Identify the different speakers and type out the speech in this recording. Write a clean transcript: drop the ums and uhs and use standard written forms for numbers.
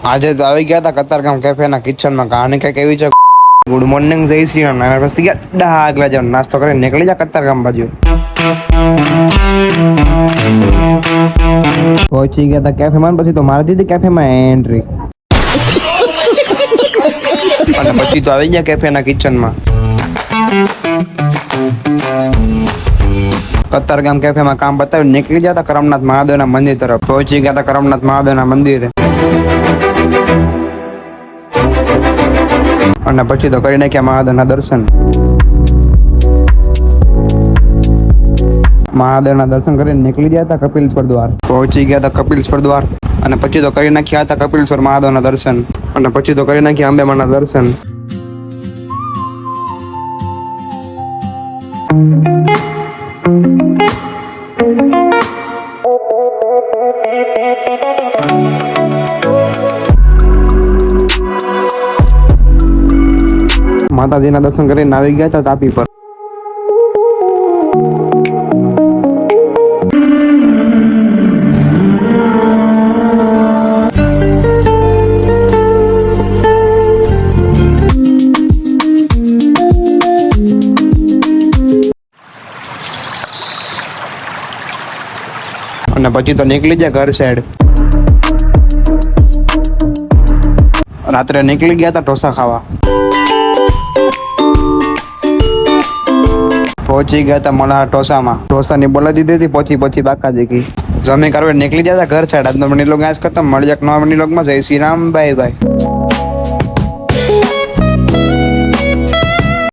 Speaker 1: આજે તો આવી ગયા હતા કતારગામ કેફેના કિચનમાં કહાની કઈક એવી છે. ગુડ મોર્નિંગ જય શ્રી રામ. પછી આગલા જાવ નાસ્તો કરીને નીકળી જા કતારગામ બાજુ. પહોંચી ગયા હતા કેફેમાં. પછી તો મારી દીધી કેફેમાં એન્ટ્રી. અને પછી તો આવી ગયા કેફેના કિચનમાં. કતારગામ કેફેમાં કામ બતાવી નીકળી ગયા હતા કરમનાથ મહાદેવના મંદિર તરફ. પહોંચી ગયા હતા કરમનાથ મહાદેવના મંદિરે. અને પછી તો કરી નાખ્યા મહાદેવના દર્શન. મહાદેવના દર્શન કરીને નીકળી ગયા હતા કપિલેશ્વર દ્વાર. પહોંચી ગયા હતા કપિલેશ્વર દ્વાર. અને પછી તો કરી નાખ્યા હતા કપિલેશ્વર મહાદેવના દર્શન. અને પછી તો કરી નાખ્યા અંબેમાના દર્શન. માતાજીના દર્શન કરીને આવી ગયા હતા ટાપી પર. અને પછી તો નીકળી ગયા ઘર સાઈડ. રાત્રે નીકળી ગયા હતા ઢોસા ખાવા. પહોંચી ગયા હતા મલ્હાર ઢોસામાં. ઢોસાની બોલાવી દીધી હતી. પછી બાકા દેખી જમી કરવા નીકળી ગયા હતા ઘર સાઈડ. આજનો મિની લોગ આજ ખતમ. મળી એક નવા મિની લોગમાં. જય શ્રી રામ. Bye bye.